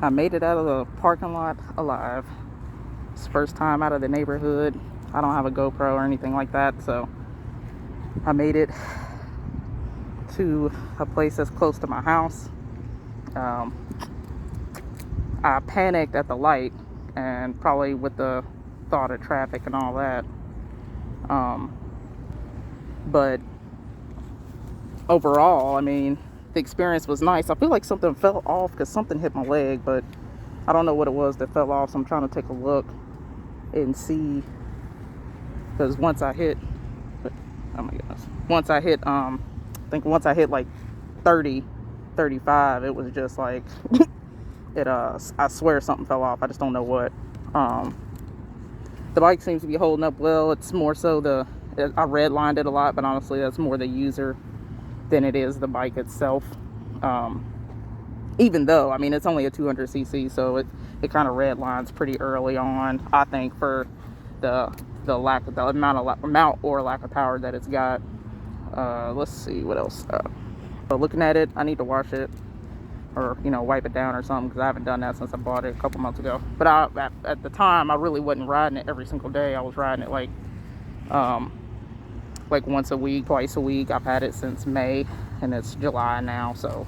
I made it out of the parking lot alive. It's the first time out of the neighborhood. I don't have a GoPro or anything like that, so I made it to a place that's close to my house. Um, I panicked at the light, and probably with the thought of traffic and all that. But overall, I mean, the experience was nice. I feel like something fell off because something hit my leg, but I don't know what it was that fell off, so I'm trying to take a look and see. Because once I hit, oh my goodness, I think once I hit like 30, 35, it was just like, I swear something fell off. I just don't know what. The bike seems to be holding up well. It's more so I redlined it a lot, but honestly, that's more the user than it is the bike itself. Even though, I mean, it's only a 200cc, so it kind of redlines pretty early on, I think, for the amount or lack of power that it's got. Let's see what else. But looking at it, I need to wash it or wipe it down or something, because I haven't done that since I bought it a couple months ago. But at the time, I really wasn't riding it every single day. I was riding it like once a week, twice a week. I've had it since May, and it's July now, so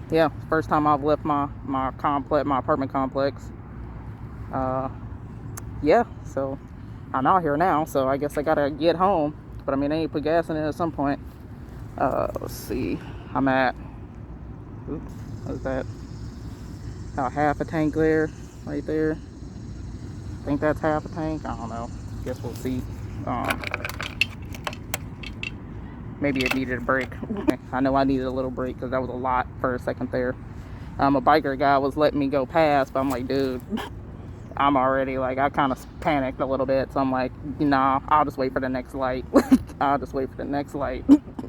yeah, first time I've left my apartment complex. Yeah, so I'm out here now, so I guess I gotta get home. But I mean, I need to put gas in it at some point. Let's see, I'm at, oops, what's that? About half a tank there, right there. I think that's half a tank. I don't know. Guess we'll see. Maybe it needed a break. I know I needed a little break because that was a lot for a second there. A biker guy was letting me go past, but I'm like, dude, I'm already like, I kind of panicked a little bit, so I'm like, nah, I'll just wait for the next light. I'll just wait for the next light.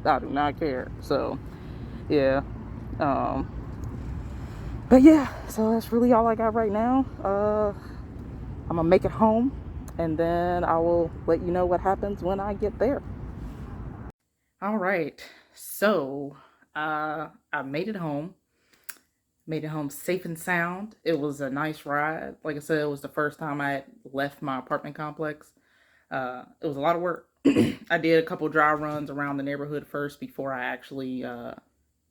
I do not care. So yeah, but yeah, so that's really all I got right now. I'm gonna make it home, and then I will let you know what happens when I get there. All right, so I made it home. Made it home safe and sound. It was a nice ride. Like I said, it was the first time I had left my apartment complex. It was a lot of work. I did a couple dry runs around the neighborhood first before I actually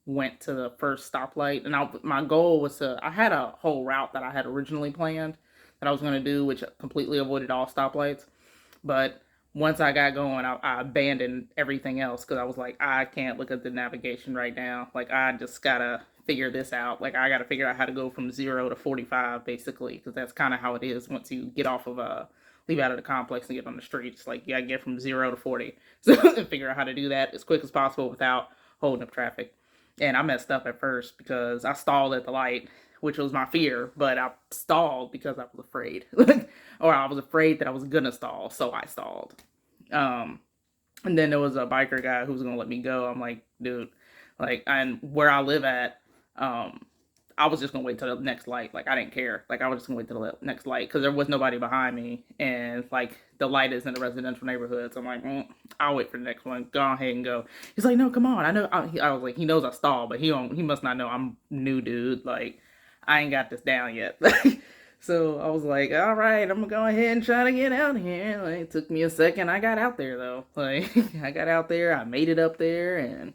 went to the first stoplight. And my goal was I had a whole route that I had originally planned that I was going to do, which completely avoided all stoplights. But once I got going, I abandoned everything else because I was like, I can't look at the navigation right now. Like, I just gotta figure this out. Like, I gotta figure out how to go from 0 to 45, basically, because that's kind of how it is once you get off of leave out of the complex and get on the streets. Like, you gotta get from 0 to 40. So, figure out how to do that as quick as possible without holding up traffic. And I messed up at first because I stalled at the light, which was my fear, but I stalled because I was afraid. Or I was afraid that I was gonna stall, so I stalled. And then there was a biker guy who was gonna let me go. I'm like, dude, like, and where I live at, I was just gonna wait till the next light. Like, I didn't care. Like, I was just gonna wait till the next light because there was nobody behind me, and like the light is in a residential neighborhood. So I'm like, I'll wait for the next one. Go ahead and go. He's like, no, come on. I know. I was like, he knows I stalled, but he must not know I'm new, dude. Like, I ain't got this down yet. So I was like, all right, I'm gonna go ahead and try to get out here. Like, it took me a second. I got out there though. Like, I got out there, I made it up there, and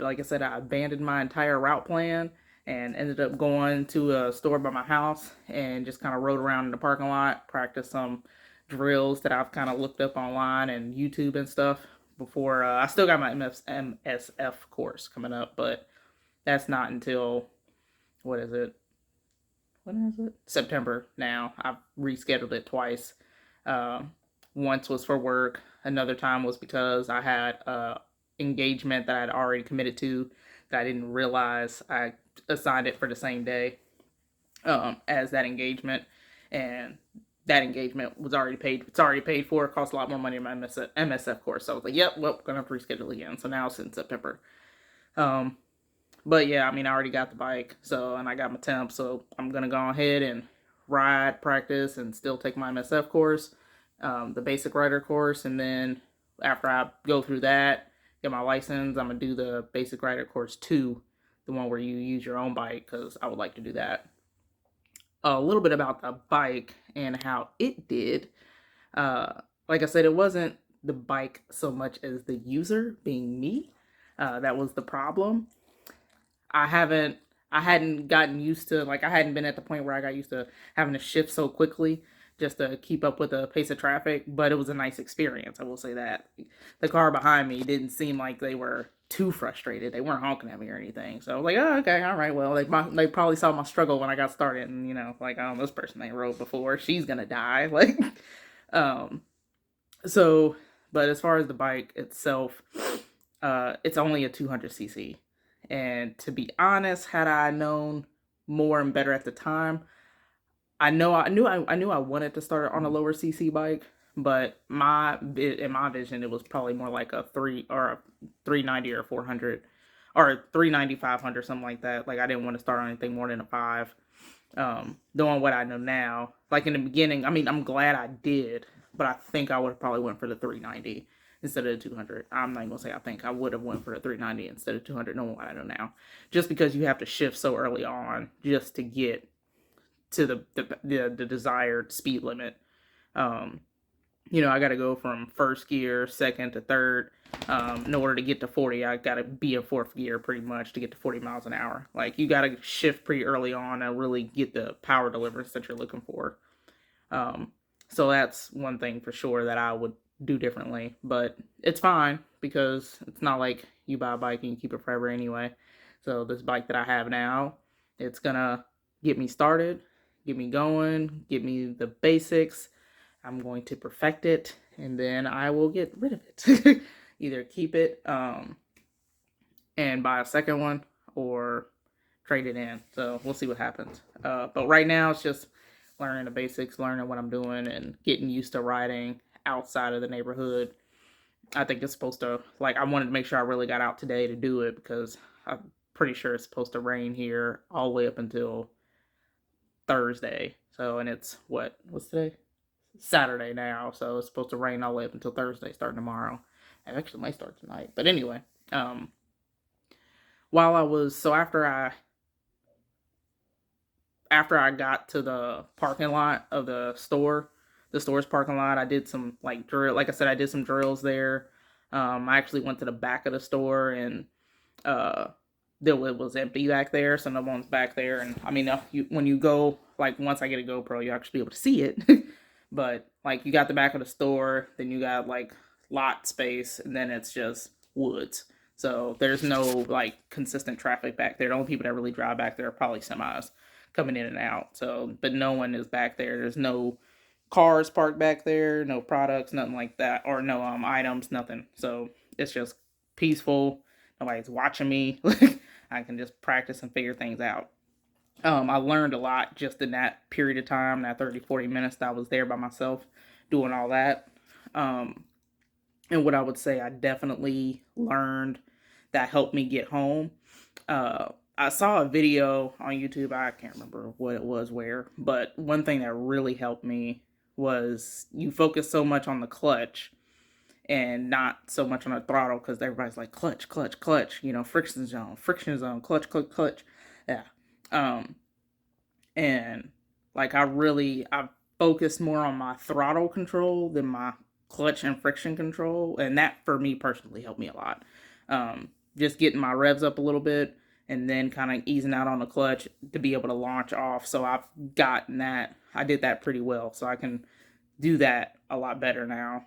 like I said, I abandoned my entire route plan and ended up going to a store by my house and just kind of rode around in the parking lot, practiced some drills that I've kind of looked up online and YouTube and stuff before. I still got my MSF course coming up, but that's not until, what is it? September now. I've rescheduled it twice. Once was for work. Another time was because I had a engagement that I'd already committed to that I didn't realize I assigned it for the same day as that engagement. And that engagement was already paid. It's already paid for. It costs a lot more money in my MSF course. So I was like, yep, well, gonna have to reschedule again. So now it's in September. But yeah, I mean, I already got the bike, so, and I got my temp, so I'm gonna go ahead and ride, practice, and still take my MSF course, the basic rider course, and then after I go through that, get my license, I'm gonna do the basic rider course 2 the one where you use your own bike, because I would like to do that. A little bit about the bike and how it did. Uh, like I said, it wasn't the bike so much as the user being me. That was the problem. I haven't I hadn't gotten used to, like, I hadn't been at the point where I got used to having to shift so quickly just to keep up with the pace of traffic, but it was a nice experience. I will say that. The car behind me didn't seem like they were too frustrated. They weren't honking at me or anything. So I was like, oh, okay, all right. Well, they probably saw my struggle when I got started, and like, oh, this person ain't rode before. She's gonna die. Like, um, so, but as far as the bike itself, it's only a 200cc. And to be honest, had I known more and better at the time, I knew I wanted to start on a lower CC bike, but in my vision, it was probably more like a 390 or 400 or 390 500, something like that. Like, I didn't want to start on anything more than a 5. Knowing what I know now, like in the beginning, I mean, I'm glad I did, but I think I would have probably went for the 390 instead of the 200. I'm not gonna say I think I would have went for the 390 instead of 200, knowing what I know now, just because you have to shift so early on just to get to the desired speed limit. Um, I got to go from first gear, second to third. In order to get to 40, I got to be in fourth gear pretty much to get to 40 miles an hour. Like, you got to shift pretty early on and really get the power deliverance that you're looking for. So that's one thing for sure that I would do differently, but it's fine because it's not like you buy a bike and you keep it forever anyway. So this bike that I have now, it's gonna get me started, get me going, get me the basics. I'm going to perfect it, and then I will get rid of it. Either keep it and buy a second one, or trade it in. So we'll see what happens. But right now it's just learning the basics, learning what I'm doing, and getting used to riding outside of the neighborhood. I think it's supposed to, like, I wanted to make sure I really got out today to do it because I'm pretty sure it's supposed to rain here all the way up until Thursday. So, and it's what's today? Saturday now. So it's supposed to rain all the way up until Thursday, starting tomorrow. It actually might start tonight. But anyway, while I was, so after I got to the parking lot of the store's parking lot, I did some, like, drill. Like I said, I did some drills there. I actually went to the back of the store, and it was empty back there, so no one's back there. And I mean, when you go, like, once I get a GoPro, you actually be able to see it. But, like, you got the back of the store, then you got, like, lot space, and then it's just woods. So there's no, like, consistent traffic back there. The only people that really drive back there are probably semis coming in and out. So, but no one is back there. There's no cars parked back there, no products, nothing like that, or no items, nothing. So it's just peaceful. Nobody's watching me. I can just practice and figure things out. I learned a lot just in that period of time, that 30-40 minutes that I was there by myself doing all that. And what I would say I definitely learned that helped me get home. I saw a video on YouTube. I can't remember what it was where, but one thing that really helped me was you focus so much on the clutch and not so much on the throttle, because everybody's like, clutch, clutch, clutch, friction zone, clutch, clutch, clutch. Yeah. And, like, I focused more on my throttle control than my clutch and friction control, and that for me personally helped me a lot. Just getting my revs up a little bit and then kind of easing out on the clutch to be able to launch off. So I've gotten that. I did that pretty well, so I can do that a lot better now.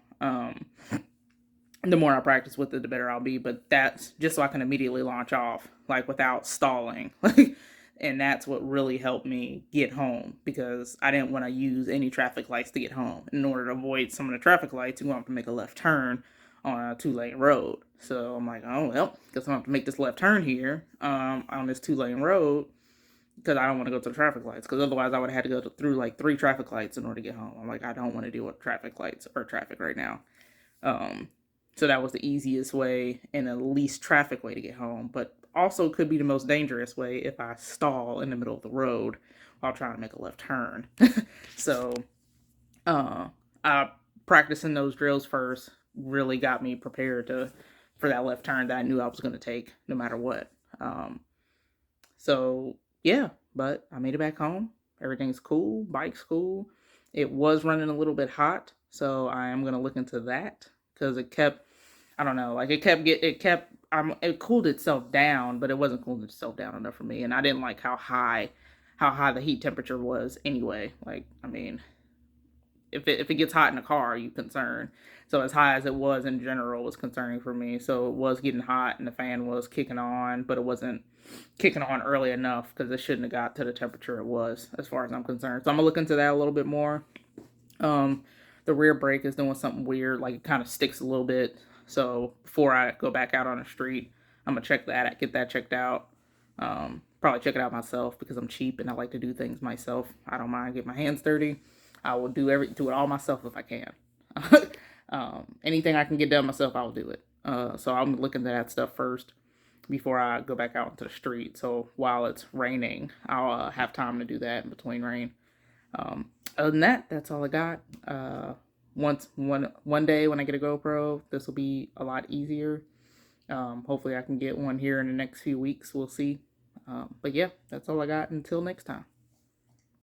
The more I practice with it, the better I'll be, but that's just so I can immediately launch off, like, without stalling. And that's what really helped me get home, because I didn't want to use any traffic lights to get home. In order to avoid some of the traffic lights, you're going to have to make a left turn on a 2-lane road. So I'm like, oh, well, guess I'm going to have to make this left turn here on this 2-lane road, because I don't want to go to the traffic lights, because otherwise I would have had to go through, like, 3 traffic lights in order to get home. I'm like, I don't want to deal with traffic lights or traffic right now. So that was the easiest way and the least traffic way to get home, but also could be the most dangerous way if I stall in the middle of the road while trying to make a left turn. So practicing those drills first really got me prepared for that left turn that I knew I was going to take no matter what. So yeah, but I made it back home. Everything's cool. Bike's cool. It was running a little bit hot, so I am gonna look into that because it kept. I don't know, like it kept. It cooled itself down, but it wasn't cooling itself down enough for me, and I didn't like how high the heat temperature was anyway. Like, I mean, if it gets hot in a car, you concern. So as high as it was in general was concerning for me. So it was getting hot and the fan was kicking on, but it wasn't kicking on early enough because it shouldn't have got to the temperature it was, as far as I'm concerned. So I'm gonna look into that a little bit more. Um, the rear brake is doing something weird, like it kind of sticks a little bit. So before I go back out on the street, I'm gonna check that, get that checked out. Probably check it out myself because I'm cheap and I like to do things myself. I don't mind getting my hands dirty. I will do it all myself if I can. Anything I can get done myself, I will do it. So I'm looking at that stuff first before I go back out into the street. So while it's raining, I'll have time to do that in between rain. Other than that, that's all I got. One day when I get a GoPro, this will be a lot easier. Hopefully I can get one here in the next few weeks. We'll see. But yeah, that's all I got until next time.